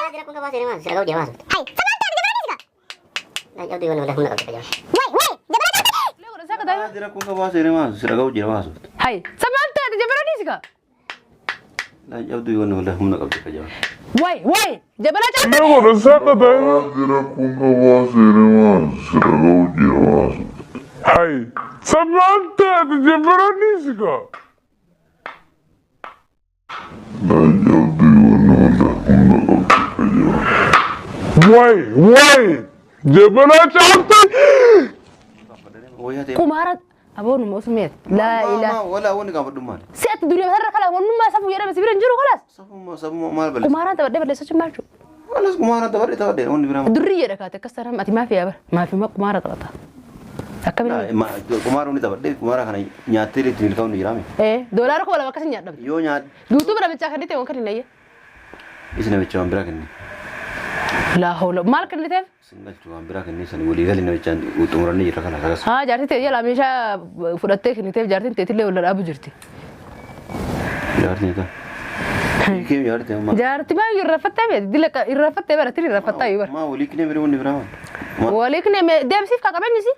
Jira kun kabaa seenaa sirga hojii hawaasa. Hai, sabanta jabana nisika. Na jabdu yoon wala humna qabdi jabana. Wai, jabana jabdu. Lego saka da. Jira kun kabaa seenaa sirga hojii hawaasa. Hai, sabanta jabana nisika. Na jabdu yoon wala humna qabdi jabana. Wai, jabana jabdu. Lego saka da. Jira kun kabaa seenaa sirga hojii hawaasa. Hai, sabanta jabana nisika. Wai, jabana jabdu. Kumarat abonu musmet. La ilaha. Wala wani ka fadum mal. Set dunia harra kala wonu ma safu yara basibiran juru khalas. Safu mal bal. Kumarat tabade bade sochu malchu. Wala kumarat tabade wani biram. Durriya dakate kasara mati ma fi abar. Ma fi ma kumarat tabata. Akabini. Ma kumaru ni tabade kumara kana nyaatiri tin kaunu jirame. Dollar ko wala bakasin nyadab. Yo nyaat. Dutu bara bicha kadite won kadine ye. Isina bicha ambira kanni. La hawla mal kadite. Singal chuan bira kanni sani wali gali na bicha utumrani jira kana sagas. Ha jarti te yala misha fudatte kadite jarti te tille wala abu jirti. Jarti ta. Kim jarti ma. Jarti ma yurfatte be dilaka yurfatte bara tiri rafatta yubar. Ma wali kine bira woni bira. Wali kine me dem sif ka kabani si.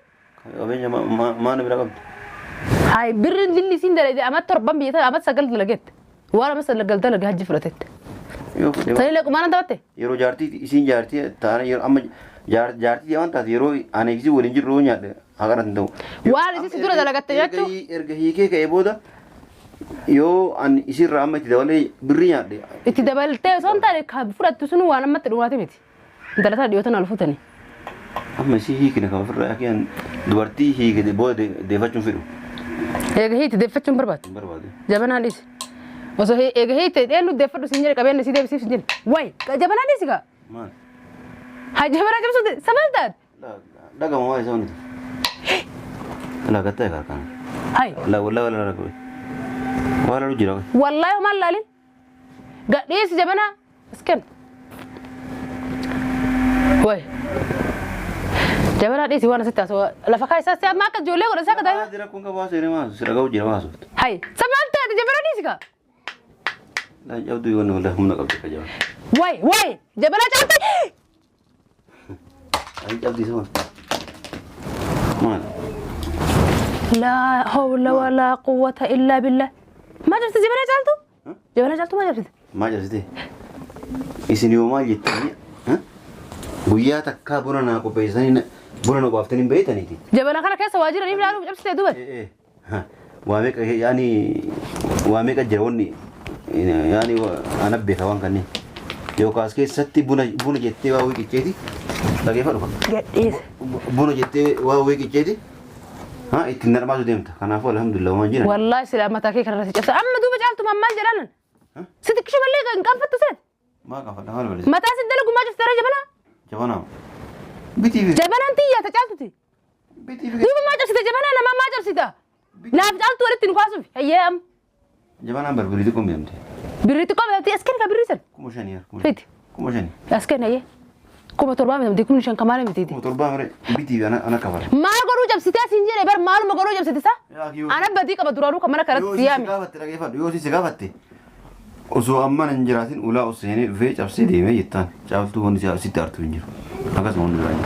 Abenya ma na bira kam. Hai birrin dilli sin dale amat torban bi ta amat sagal dalaget. Wala masal lagal dalag hajji fulatet. Yo. Tani le kumana dawatte. Yero jarti isin jarti taana yero amma jarti wanta yero ane kisi wali jirro nyaade hagaran do. Wala isi dura dalagatte yachu. Erga hike ka eboda. Yo an isi ramma ti dawale birri nyaade. Itti dabalte sonta le ka furattu sunu wana mat duwate miti. Dalata diyotana alfutani. Amma si hike na ka furra akian dubarti hike de bode de facciun firu. Ega hiti de facciun barbat. Barbade. Jabana dis. Oso ega hiti enu de fadu sinjere kabenne si de sif sinjere. Wai, jabana dis ka. Man. Ha jabana jamsu de sabaltat. Daga mo ay sawni. La gatta kar kan. Hai. Wala ko. Wala lu jira. Wallahi mal lalin. Ga dis jabana sken. Wai. Jabana dis wana sita so la fakai sa ma ka jole ko sa ka da. Dira kun ka ba sere ma sira ga jira ma so. Hai. Sabaltat jabana dis ka. La jawdu yon wala humna ka ka jaw. Wai, jabana jabtu. Ay jawdi so. Man. لا حول ولا قوة إلا بالله ما جبت جبنا جالتو جبنا جالتو ما جبت Ma jawdi. Isini yo ma jittani. Ha? Guyya takka burana ko peisani burana ko aftani beetani ti. جبنا كنا كيس واجر نيم لالو جبت دوبل Ha. Wame ka yani wame ka jawni. Yani ana be kawan kanni. Yo kaske satti buna jette wa wiki cheti. Lagi fa جديس buna jette wa wiki cheti. Ha itin narmazu demta. Kana fa alhamdulillah ma jina. والله سلامتك كي كرت جبت أما دوبل جالتو ما مال جلالن ستك شو بلي كان فتو سد Ma ka fa hal bali. متى سدلك ما جبت ترى جبنا Jabana. Biti fi. جبنا أنت يا تجالتو تي Biti fi. دوبل ما جبت جبنا أنا ما جبت سيدا لا جالتو ولد تنقاسو أيام Jabana barbuli di kombi amte. بريتكم أنت أسكن كبريسن Kumoshani yar. فيتي Kumoshani. أسكن أيه كم تربى من ديكون شان كمال متيدي Motor ba mare biti ana kafar. ما قالوا جب ستة سنجرة بر مال ما قالوا جب ستة أنا بدي كم درارو كم أنا كرت سيامي Gafatte lagi fa. Yo si gafatte. Oso amma nan jiratin ula usene ve chapsi de me yittan. Chaptu hon si si tartu injir. Akas mon rani.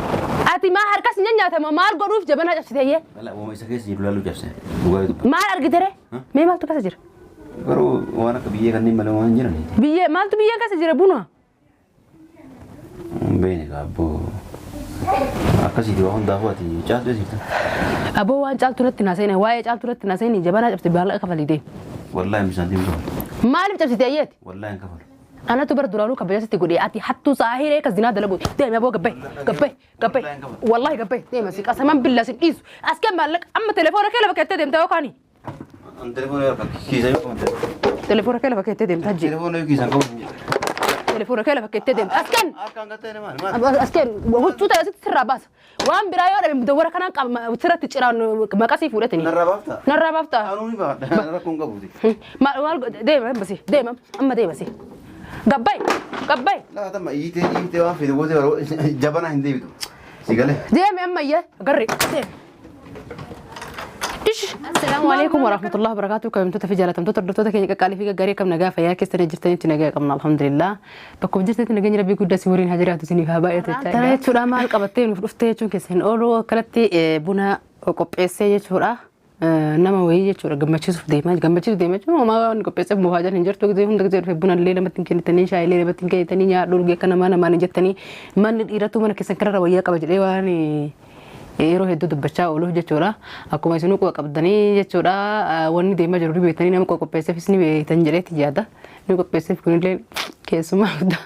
أتي ما هركس نجنيا تما مال قالوا في جبنا جب ستة هي Wala wo isa kes jiru lalu chapse. Bugai tu. مال أرجع ما ما تبغى سجر Baru wana kabiye kan ni malam wan jiran. بيه مال تبيه كسجر بونا Bene ka bo. Akasi di wan dahu ati chas be sita. أبو وان جال ترت ناسينه واي جال ترت ناسينه جبنا جب ستة بالله كفالي دي Wallahi misanti muso. مال جب ستة هي Wallahi kafar. أنا تبر درارو كبير ستة قولي أتي حتى صاحي ريك الزنا دلبو تيم يا أبو قبي والله قبي تيم سيك أسمع بالله سيك إيش أسكن مالك أما تلفونك كله بكتة دم تاوكاني An telepon yar pak kisa yo kan. تلفونك كله بكتة دم تجي Telepon yo kisa ko. تلفونك كله بكتة دم أسكن Akan kata ni man. أسكن وهو شو ترى ست سراباس وام برايو أنا مدورة كنا كم ترى تجران مكاسي فورتني Narabafta. نرى بافتا Anu ni ba. Rakun ka buti. ما دايما بسي دايما أما دايما بسي قبي La tama ite wa fi wote waro jabana hindi bitu. Sigale. دايما أما يه قري دايما السلام عليكم ورحمة الله وبركاته. كم في جالة تردتوا كي قال في قاري كم نجا فيا كيس تنجرتني تنجا قمنا الحمد لله. بكم جرت نجا ربي قد سورين هجرات سني فهباية ترى شو ما القبتين وفتة شو كيسين أولو كلتي بنا وقبيسة شورا nama wayii jechuudha gammachiisuuf deemaa uumaa qopheessuuf muhaajar hin jirtu gisee hunda gisee dhufee buna illee lamatti hin kennitanii shaayii illee lamatti hin kennitanii nyaadhu dhugee akka namaan hin jettanii manni dhiiratu mana keessan kararra wayyaa qaba jedhee waan yeroo hedduu dubbachaa ooluuf jechuudha akkuma isinuu quba qabdanii jechuudha wanni deemaa jiru beektanii nama qopheessuufis ni beektan jedheetti yaada ni qopheessuuf kunillee keessumaa guddaa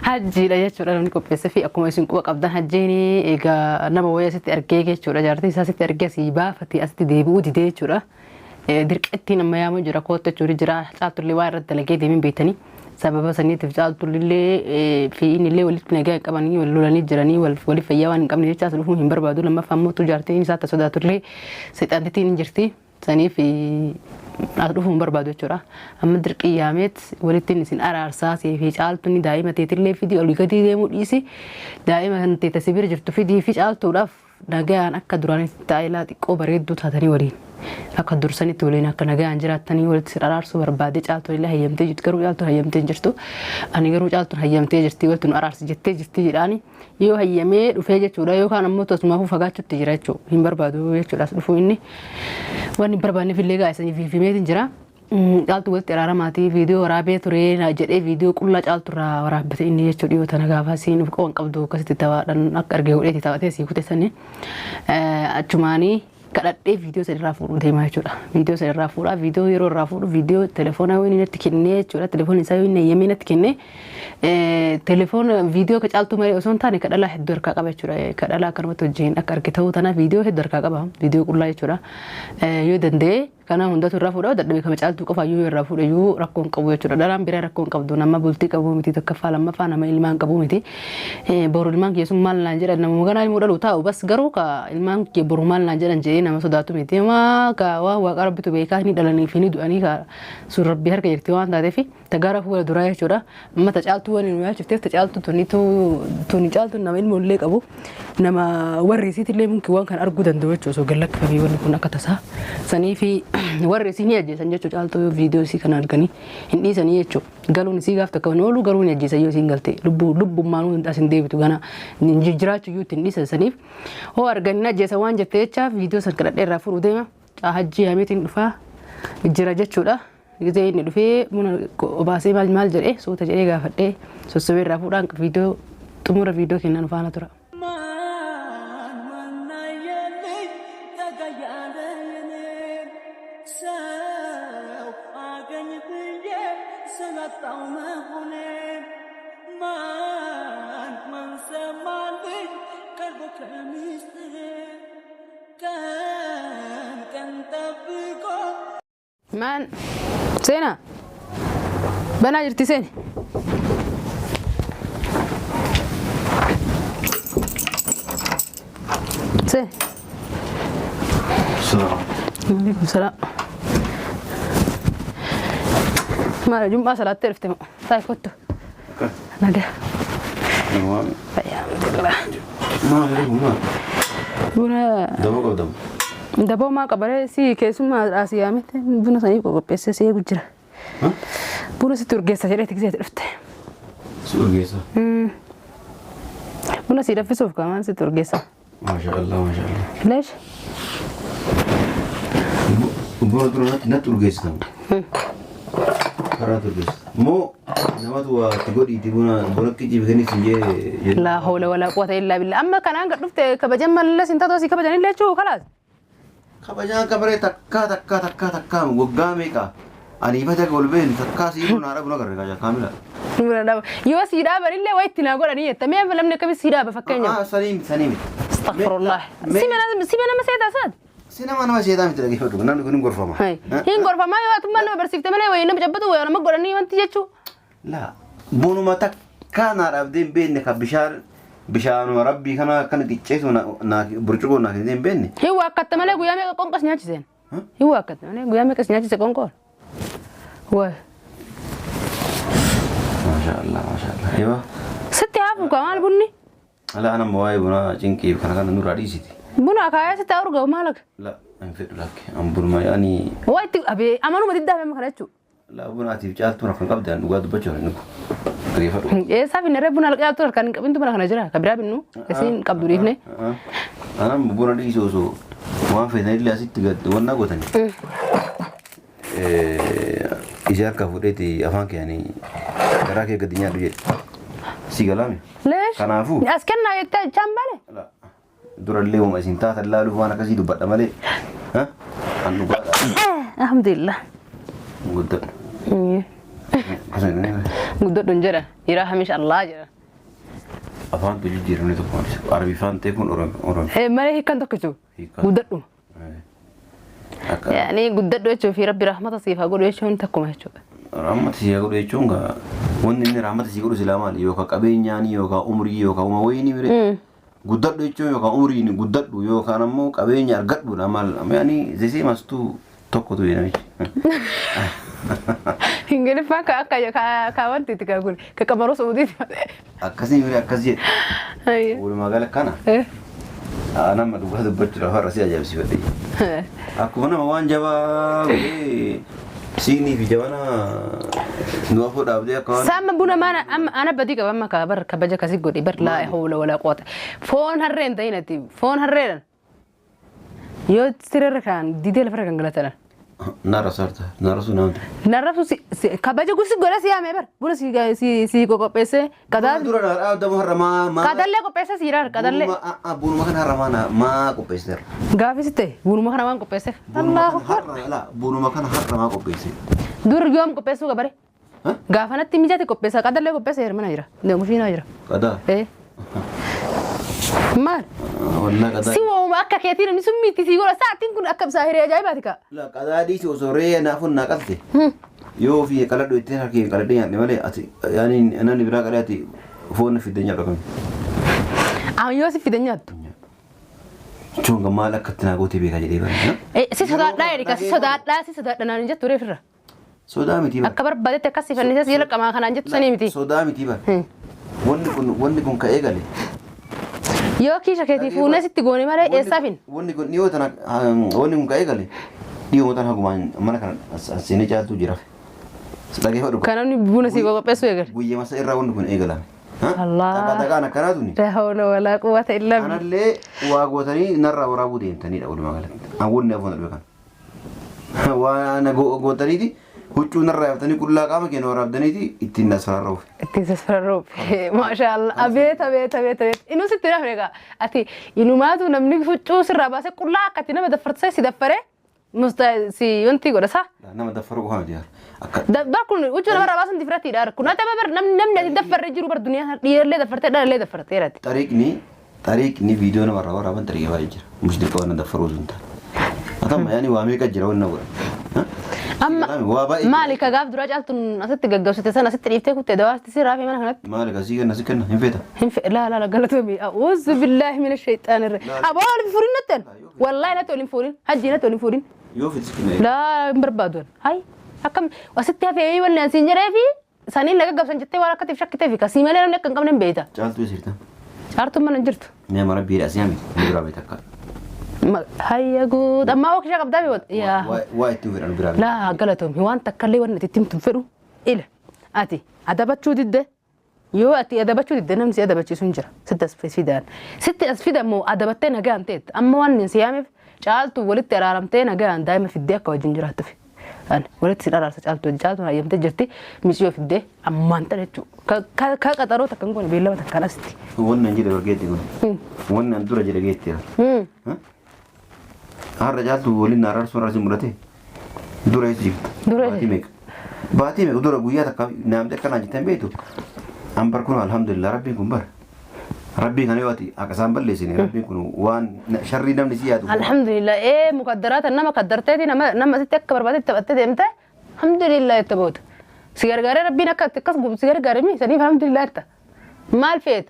hajjiidha jechuudha namni qopheessee fi akkuma isin quba qabdan hajjiini egaa nama wayii asitti argee jechuudha jaartii isaa asitti argee asii baafatee asitti deebi'uu didee jechuudha dirqettiin amma yaamu jira kootta jechuudha jira caaltullee waa irratti dalagee deemin beektanii sababa saniitiif caaltullee fi innillee walitti nagaa qabanii wal lolanii jiranii waliif fayyaa waan hin qabne jecha as dhufuu hin barbaadu lammaffaa immoo jaartiin isaa ta sodaatullee seexantitiin hin jirti saniif adufuu hin barbaadu jechuudha amma dirqiyaameet walittiin isin araarsaa fi caaltuun daa'ima teetillee fidii olii gadi deemuu dhiisi daa'ima kan teeta sibira jirtu fidii fi caaltuudhaaf nagaan akka duraanitti taa'ilaa xiqqoo bareedduu taatanii waliin akka dursanitti waliin akka nagaan jiraatanii walitti si araarsuu barbaade caaltuun illee hayyamtee jirti garuu caaltuun hayyamtee hin jirtu ani garuu caaltuun hayyamtee jirti walitti nu araarsi jettee jirti jedhaani yoo hayyamee dhufee jechuudha yookaan ammoo tosumaafuu fagaachuutti jira jechuudha hin barbaadu jechuudhaas dhufuu inni waan hin barbaanneef illee gaa'isanii fiifimeetiin jira caaltuu walitti araaramaati viidiyoo waraabee ture jedhee viidiyoo qullaa caalturraa waraabbate inni jechuudha dhiyoo tana gaafa siin qoon qabdu akkasitti taphaadhaan akka argee godheeti taphatee sii kute sanni achumaanii kadhadhee viidiyoo sadirraa fuudhu deemaa jechuudha viidiyoo sadirraa fuudhaa viidiyoo yeroo irraa fuudhu viidiyoo telefoonaa wayii natti kennee jechuudha telefoon isaa wayii eeyyamee natti kennee telefoon viidiyoo ka caaltuu malee osoo hin taane kadhalaa hedduu harkaa qaba jechuudha kadhalaa akkanumatti wajjin akka arge ta'uu tanaaf viidiyoo hedduu harkaa qaba viidiyoo qullaa jechuudha yoo danda'e kana hundatu irraa fuudha dadhabee kama caaltuu qofa yoo irraa fuudha yoo rakkoon qabu jechuudha dhalaan biraa rakkoon qabdu nama bultii qabu miti tokkoffaa lammaffaa nama ilmaan qabu miti boru ilmaan keessum maal naan jedhan nama ganaa ilmoo dhalu taa'u bas garuu ka ilmaan kee boru maal naan jedhan jedhee nama sodaatu miti maa ka waan waaqa rabbitu beekaa ni dhalanii fi ni du'anii ka sun rabbii harka jirti waan taateef tagaara fuula duraa jechuudha amma tacaaltuu waan nu yaalchifteef tacaaltuu tuni caaltuu nama ilmoo illee qabu nama warri isiitillee mumkin waan kan arguu danda'u jechuudha osoo gallakkifamee wanni kun akka tasaa sanii fi warri isin ajjeesan jechuudha caaltuu viidiyoo isii kan arganii hin dhiisanii jechuudha galuun isii gaaf takka oolu garuu hin ajjeesan yoo isiin galte lubbummaan as hin deebitu gana jiraachuu iyyuu ittiin dhiisan saniif hoo arganii ajjeesan waan jettee jecha viidiyoo san kadhadhee irraa fuudhuu deema hajjii hameetiin dhufaa jira jechuudha gisee inni dhufee buna obaasee maal jedhee suuta jedhee gaafadhee sossobee irraa fuudhaan viidiyoo xumura viidiyoo kennan faana tura. Man, Sena, bana jirti Sen. Sen. Salam. Salam. Mara jumpa salat terfte mo. Tai kotto. Naga. Naam. Alhamdulillah. Buna. Dabo kodam. Dabo maa qabare si keessummaa asiyaamete buna sanii qopheessee see gujjira. Buna si turgeessa jedhee tiksee dhufte. Turgeessa. Buna si daffisuuf kamaan si turgeessa. Maashaallah maashaallah. Leesh. Buna turgeessa na turgeessa. Karaa turgeessa. Moo namatu waa tigodhiiti buna kijjiif kennis hin jee. La hawla wala quwwata illa billah. Amma kanaan gad dhufte kabajan malee sin taatoo si kabajan illee jechuu kalaas. Kabajaan kabaree takkaa waggaa meeqa ani ifata golbeen takkaa siiduu naara buna garre kaja kaamila. Yoo siidaa barillee wayitti naa godhanii jetta mee lamni akkamis siidaa ba fakkeenya. Saniimi. Astaghfirullah. Simana seetaa saati. Nama seetaa miti dhageeffatu namni kun hin gorfama. Hin gorfama yoo atummaa nama barsiifte malee wayii nama jabbatu wayii nama godhanii wanti jechuu. La bunuma takkaa naa dhabdeen beenne ka bishaanuma rabbii kana kan qicceesu na burcuqoo na hin beenne. Hiwa akkatta malee guyyaa meeqa qonqas nyaachiseen. Hiwa akkatta malee guyyaa meeqa nyaachise qonqoon. Waa. Maashaallah. Ewa. Sitti haafu kamal bunni. Ala ana mo'aay buna cinqiif kana nurraa dhiisiti. Buna kaaya sitti arga maalaga. La انفد لك أمبرما يعني وايت أبي أمانو ما تدها من مكانه لا بناتي جالت تروح قبل أن نقعد بتشوف إنكم كيف إيه سافي نربنا لقى أبتر كان أنتم من خناجرة كبيرة بينو كسين كبدوري هنا أنا مبورا لي سو ما في ذي اللي أسيت قد وانا قطني إيجار كفودتي أفانك يعني كراكي قدنيا دوجت سيجلامي ليش؟ كنافو أسكننا يتجمع لا دور اللي هم أسنتات الله لو أنا كذي دبّت مالي ها أنو بعد الحمد لله قدّت قدّت دنجرة يراها مش الله جرا أفان تجي جيرني تقول عربي فان تكون أوران إيه ما هي كان تكتو قدّت يعني قدّت دوتشو في ربي رحمة صيفها قول ويشو أنت كم هيشو رحمة سيا قول ويشونغا وندي رحمة سيا قول سلامة يوكا كابينياني يوكا عمري يوكا وما ويني مري قدّت دوتشو يوكا عمري ني قدّت دو يوكا نمو كابيني أرجع دو نمال يعني زي ما ستو تكو تو يعني Hinggir faka kawan titik aku ke kamar Saudi. Akasih miri akasih. Iya. Ulu magal kana. Ana madu gadu bacra har rasi aja sih beti. Aku mana mawan Jawa sini di Jawa na nuah pun dah dia kawan. Sama buna mana ana badi ka bamma ka bar ka baja kasih godi bar la hawla wala quwwata. Phone harren tayna ti phone harren. Yo sirer kan didel fara kan galatana. Nara sarta, nara sunam. Nara su kabaja gusi gora si ame bar. Buna si koko pese kadal. Dura nara ada mau rama ma. Kadalle ko pese sirar kadalle. Bunu makan rama na ma ko pese. Gafiste bunu makan awan ko pese. Allah. La bunu makan rama ko pese. Dur yom ko pesu kabare. Gafana timijati ko pesa kadalle ko pese hermana jira. Ne mushina jira. Kada. مال والله كذا سووا ما أكا كثير من سميتي سيقول ساعتين كن أكب ساهرة جايباتك لا كذا دي سو سوري أنا أفهم ناقصتي يو في كلا دو يتين هكين كلا دي يعني مالي أتي يعني أنا نبرا كلا أتي فون في الدنيا بكم يوسف في الدنيا شو كمالك كتنا قوتي بيك أجري بنا إيه سيسودا لا يريكا سيسودا أنا نجت توري فرة سودا متي بنا أكبر بدت تكسي فالناس يلا كمان خنا نجت سني متي سودا متي بنا وندي كون كأيجالي يو كيشة كتير فونا ستقولي ما له إسافين وندي كون نيو تنا وندي كون كأيجالي نيو تنا هكمان mana kan sini jatuh jiraf sedagi hadu كانوا نبونا سيقول بس ويقول buye masa irra wonde kun egala الله taga kana karatu ni لا حول ولا قوة إلا ana بالله le wa gotani narra wara bude tani da wal magalat an wonne afon be kan wa ana gotani di huccu narra tani kulla kama ke no rabdani di itin nasarro تسفروا ما شاء الله أبيت أبيت أبيت أبيت إنه ستنا فريقة أتي إنه ما تو نمني فتشو سر بس كلها كتينا بدفرت سي دفره سي ينتي قرصة لا nama dafaru ha dia دار كل وجهنا مرة بس دفرتي دار كنا تبى نم ندفر رجلو بر الدنيا دير ليه دفرت دار ليه دفرت يا راتي tarik ni video na marra wara ban tarik wajir مش دي كون dafaru zunta atama yani wa me ka jira wannan wura أما مالك قاف دراج ألتون أست جوجوست سنة ست ريفتك كنت دواس تصير رافي من هناك مالك أسيق الناس كنا هنفيتا لا قالت أمي أعوذ بالله من الشيطان الرجيم أبغى أقول فورين نتن والله لا تقولين فورين هجي لا تقولين فورين يوفي تسكنا لا بربادون هاي أكم وستها في أي ولا سينجرة في سنين لقى قبل سنجتة ولا كتير شك تفي كسيمة لنا نكن كم نبيتا جالت بيسيرتا شارتم من نجرت ميا مرة بير أسيامي نبرا بيتك هيا جود أما وقت شغب دابي يا وايد تنفر أنا برا لا قالتهم هو أنت كلي وانا تتم تنفروا إله أتي أدبت شو ضده يو أتي أدبت شو ضده نمسي أدبت شو سنجرة ست أسفيدان ست أسفيدان مو أدبتين هجان تيت أما وان من سيامي شالتو ولد ترارمتين هجان دايما في الديك وجنجرة تفي أنا ولد سيرار شالتو هاي يوم تجرتي مشيو في الديك أما أنت لتشو كقطرو تكنقول بيلا تكنستي وانا نجي لورجيتي وانا ندور جي لورجيتي هذا جالتو ولين نارار سورة سمرته دورة يسيب باتي ميك دورة قوية تكا نام تكنا جتن بيتو أم بركون الحمد لله ربي كمبر ربي كان يواتي أكسام بلسيني ربي كنو وان شرّي نام نسياتو الحمد لله إيه مقدرات إنما قدرتي نما تتكبر بعد تبتدي إمتى الحمد لله يتبوت سيجار جاري ربي نكت كسب سيجار جاري مي سني الحمد لله إنت ما الفيت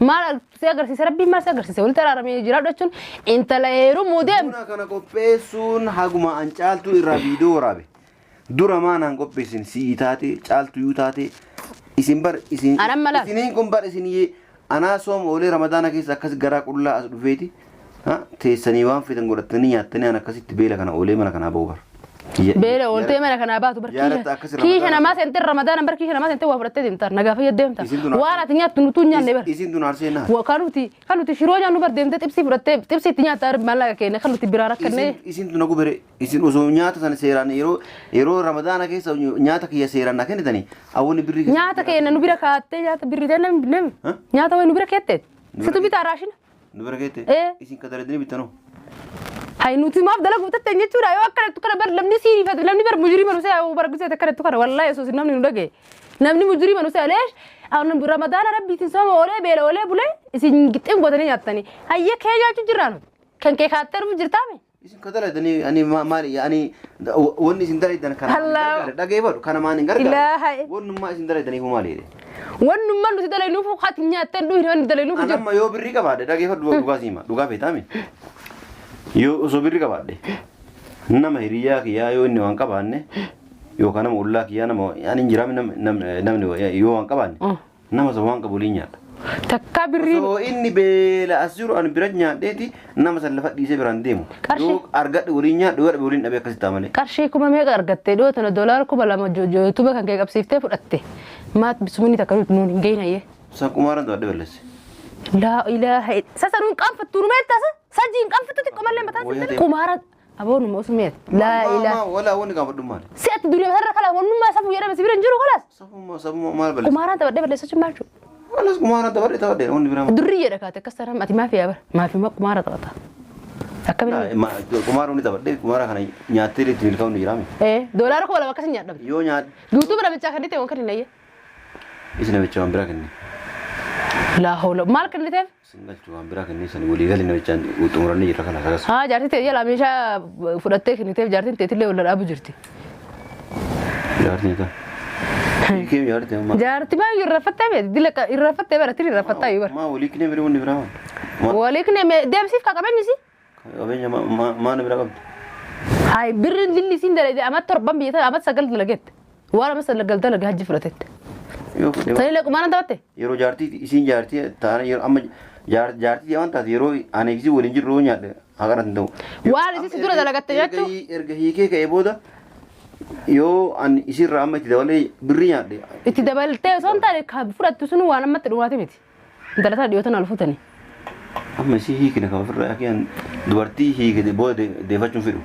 ما سيجار سي ربي ما سيجار سي ولت ترى رمي جراد دشون إنت لا يرو مودم أنا كنا كوبيسون هاجما أنشالتو الرابيدو رابي دورا ما نانكوبيسين سيتاتي شالتو يوتاتي إسمبر إسين أنا ملا إسينين كمبر إسيني أنا سوم أولي رمضان كيس أكس غرا كلها أسلوفيتي teessanii waan fitan godhatanii nyaattanii ana akkasitti beela kana oolee mana kanaa ba'u bara. Beela ooltee mana kanaa baatu kiisha namaa seentee Ramadaan bar kiisha namaa seentee waa fudhattee deemtaa nagaa fayyaddeemta waan ati nyaattu nutu nyaanne bar isin tun arsee naa kanuti shiroo nyaannu bar deemtee xibsii fudhattee xibsiitti nyaattaa mallaqa keenya kanuti biraan akkannee isin tun agu bere isin osoo nyaata sana seeraan yeroo Ramadaana keessa nyaata kiyya seeraan na kennitanii awwani birrii nyaata keenya nu bira kaattee nyaata birrii ta'e namni nyaata wayi nu bira keettee situ bitaa raashina nu bira keettee isin kadaladini bitanoo hay nuti maaf dalagu tattee jechuudha yoo akkanatti kana bar namni siifatu namni bar mujrima nu saa bar gusee akkanatti kana wallahi yesuus namni nu dhage namni mujrima nu saa leesh awon Ramadaan rabbiitiin sooma oolee beela oolee bulee isin gixxin godhanii nyaattanii hayya kee nyaachuu jiraan kan kee kaattee dhufu jirtaame isin kadaladini ani maali ani wonni isin dalaydan kana dhageeffadhu kana maan hin gargaaru wonnummaa isin dalaydan maaliidhe wannummaa nuti dalaynuuf hati nyaattan dhuhi wanni dalaynuuf jiru amma yoo birrii qabaadhe dhageeffadhu dhugaa siima dhugaa feetaame yoo osoo birrii qabaadhe nama hiriyaa kiyyaa yoo inni waan qabaanne yookaan nama ollaa kiyyaa nama ani jiraame namni yoo waan qabaanne nama isa waan qabu waliin nyaadha. Takka birrii osoo inni beela as jiru ani bira nyaadheeti nama san lafa dhiisee biraan deemu yoo argadhe waliin nyaadhe yoo dhabe waliin dhabee akkasitti ta'a malee. Qarshii kuma meeqa argattee dhiyoo tana doolaara 2,000 yuutuuba kan kee qabsiiftee fudhatte maat bisumni takka nuun hin geenayyee. San kumaaraan ta'adde balleesse. laa ilaaha sasa nuun qaanfattu nu meettaasa sajjiin qaanfattu xiqqoo mallee mataa sitti kumaara aboonu moosumeet laa ilaaha wala wonni qaanfadhu maali si'atti durii matarra kala wannummaa safuu jedhame si bira hin jiru kalaas safuma maal balleesse kumaaraan taphadhee balleessachuun maal jiru walas kumaaraan taphadhee wonni biraa durii jedha kaate akkas taram ati maafi yaabar maafi kumaara taphata akkamiin kumaara wonni taphadhee kumaara kana nyaattee itti milkaa'uun ni jiraame doolaara 2,000 akkas hin nyaadhamne yoo nyaadhe yuutuuba namichaa kannite waan kan hin ayye isin namicha waan biraa kenne laa hawla maal kanniteef singalchu waan biraa kenne san walii galii namichaan xumuranii jirra kana sagas haa jaartii ta'e jala meeshaa fudhattee kenniteef jaartiin ta'etillee walla dhaabu jirti jaartiin ta hiikee jaartii amma jaartii maa irrafattee beeti dila irrafattee baratiin irrafattaa yoo bara maa walii kine bira wanni biraa walii kine deemsiif ka qabeenyisi qabeenya maa na biraa qabdi hay birrin dilli siin dalage amat torban biyyata amat sagal dalagette waan amat sagal dalage hajji fudhatette tani le kumaana taate yeroo jaartii isin jaartii taana yeroo amma jaartii waan taate yeroo ani gisi waliin jirru nyaadhe haqaran ta'u waan isi dura dalagatte jechuu erga hiikee ka'ee booda yoo ani isirraa amma itti dabalee birrii nyaadhe itti dabaltee osoo hin taane ka fudhattu sun waan ammatti dhumaati miti intalataa dhiyootan alfutani amma isii hiikine kan ofirraa akiyaan dubartii hiike booda deeffachuun fedhu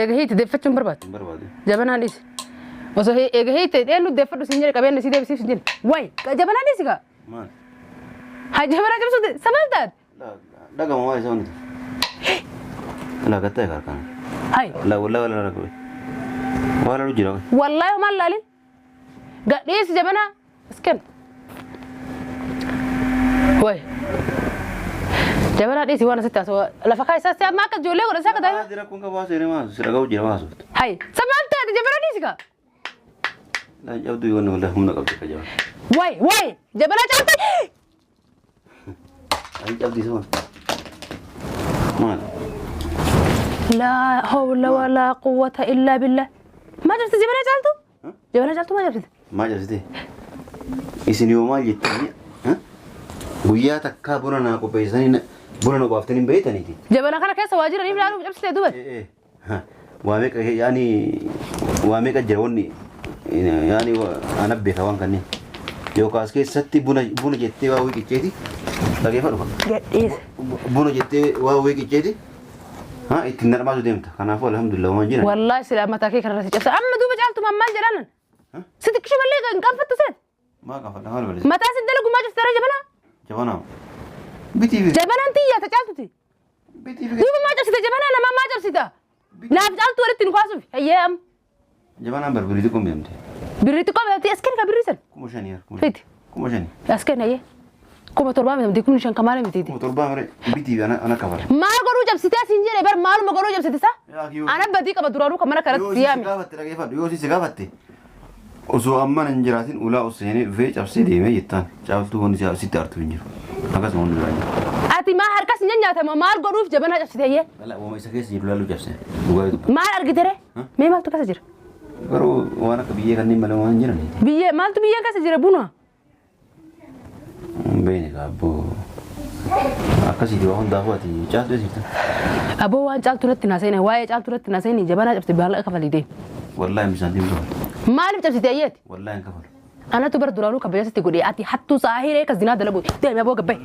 eega hiite deeffachuun barbaadu jabanaan dhiisi osoo eega hiite dheenu deeffadhu siin jedhe qabeenna sii deebisiif siin jedhe way jabanaan dhiisi kaa maal haa jabanaa cabsute sabal taat dhagama waa isa wanti lagattee karkana hay wala ragabe wala lu jira wallahi maal laalin gadhiisi jabanaa isken way jabanaa dhiisi waan asitti asoo lafa kaa isaa amma akka ijoollee godhan isaa akka taa'e jira kun ka baasee remaa sira ga'u jira baasuut hay sabal taate jabanaa dhiisi kaa la jabdu yoon wala humna qabdi ka jaba way jabanaa cabte ay jabdi sama maal لا حول ولا قوة إلا بالله ما جبت جبنا جالتو ما جبت ما جبت إسني يوم ما جتني ويا تكا بنا ناكو بيساني بنا نبافتني بيتني دي جبنا كنا كيس واجر نيم لانو جبت دوبل وامك يعني وامك جروني يعني أنا بيتوان كني يو كاسكي ستي بنا جتة واوي كيتي لكن فلو بنا جتة واوي كيتي ها إتنر ما زوديمت كنا فول الحمد لله ما جينا والله سلامتك كي كرر سجى أما دوب جالتو ما جلانا ستك شو بلي كان فتو سد ما كان فتو هلا بلي متى سد لكم ما جفت جبنا بيتي جبنا أنتي يا تجالتو تي بيتي دوب ما جفت جبنا أنا ما جفت لا جالتو ولد تنقاسو أيام جبنا بريتكم بيمتي بريتكم بيمتي أسكن كبريسن كمشاني فيتي كمشاني أسكن أيه كم تربى من دي كل شيء كمال من تيجي تربى مري بيتي أنا كفر ما قالوا جب ستة سنجر بر ما قالوا جب ستة أنا بدي كم درارو كمان كرت سيامي يوسي سكافتي وسو أما نجراتين أولا أسيني في جب سيدي ما يتان جاب تو هني جاب ستة أرتو ينجر هكذا سمون دراني أتي ما هركس نجني أتى ما قالوا في جبنا جب ستة لا وما يسكيس يجيب له جب ستة ما أرجع ترى ما تبغى سجر برو وانا كبيه كني ملوان جراني بيه ما تبيه كسجر بونا بينك أبو akkasii waan hundaafati caaltu eessifta. Aboo waan caaltu irratti naaseen waa'ee caaltu irratti naaseen jabanaa cabsite baala kafalii deem. Wallaahi bishaan deemu kafalu. Maaliif cabsite ayyeeti? Wallaahi hin kafalu. Ana tu berduraanu kabaya sitti godhee ati hattuu saahiree ka zinaa dalagu deeme aboo gabbay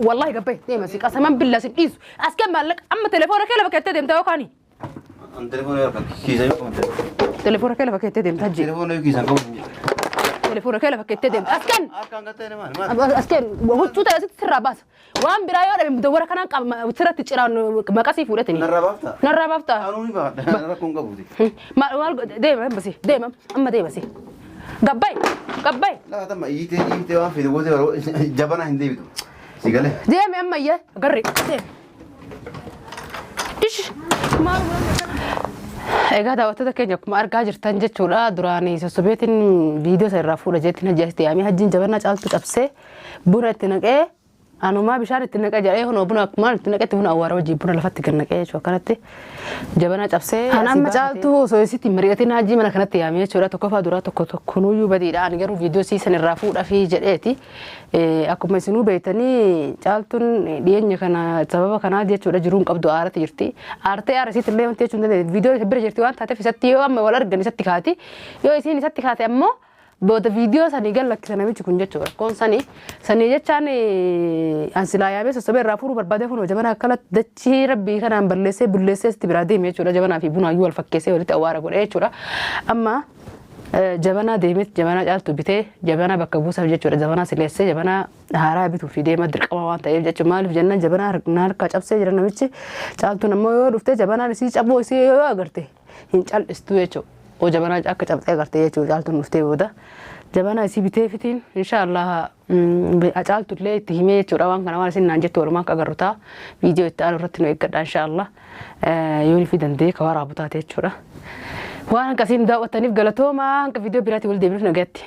wallahi gabbay deeme si qasaman billa sin dhiisu as kan maallaqa amma telefoona kee lafa keettee deemta yookaani. Telefoona kee lafa keettee deemta hajji. Telefoona kee lafa keettee deemta as kan huccuu ta'e sitti sirraa baasa waan biraa yoo dhabe mudawwara kanaan sirratti ciraan maqasii fuudhatanii. Narraa baafta. Maal deema embasi deema amma deemasi. Gabbay. Laa tamma iitee waan fide gootee jabanaa hin deebitu. Si galee. Deeme amma iyyee garri deeme. Ish maal. Egaa daawwattoota keenya akkuma argaa jirtan jechuudha duraanii sossobeetiin viidiyoo isa irraa fuudha jettiin hajjaasti yaamii hajjiin jabanaa caaltu cabsee buna itti naqee anumaa bishaan itti naqee jedhee honoo buna maal itti naqetti buna awwaara wajjin buna lafatti gad naqee jechuudha akkanatti jabanaa cabsee. Kan amma caaltu osoo isitti mari'atiin hajjii mana kanatti yaamii jechuudha tokkoffaa duraa tokkonuyyuu badiidha ani garuu viidiyoo siisan irraa fuudha fi jedheeti akkuma isinuu beektanii caaltuun dhiyeenya kana sababa kanaa jechuudha jiruun qabdu aarati jirti aartee aarasitti illee wanti jechuun viidiyoo bira jirti waan taateef isatti yoo amma wal argan isatti kaati yoo isiin isatti kaate ammoo booda viidiyoo sanii gal lakkisa namichi kun jechuudha rakkoon sanii jechaan ansilaa yaamee sossobee irraa fuudhuu barbaadee funoo jabanaa akkala dachii rabbii kanaan balleessee bulleessee sitti biraa deeme jechuudha jabanaa fi bunaayyuu wal fakkeessee walitti awwaara godhee jechuudha amma jabanaa deemet jabanaa caaltu bitee jabanaa bakka buusaaf jechuudha jabanaa sileessee jabanaa haaraa bituu fi deema dirqama waan ta'eef jechuudha maaliif jennaan jabanaa harkaa cabsee jira namichi caaltuun ammoo yoo dhuftee jabanaan isii caboo isii yoo agarte hin cal'istu jechuudha. O jabanaa akka cabxee agartee jechuudha caaltuun dhuftee booda jabanaa isii bitee fitiin inshaallah caaltu illee itti himee jechuudha waan kana waan isin naan jettu walumaa akka agarru ta'a viidiyoo itti aanu irratti nu eeggadha inshaallah yoon fi danda'ee ka waraabu taate jechuudha waan akkasiin daawwattaniif galatoomaa hanqa viidiyoo biraatti wal deebinuuf nagatti.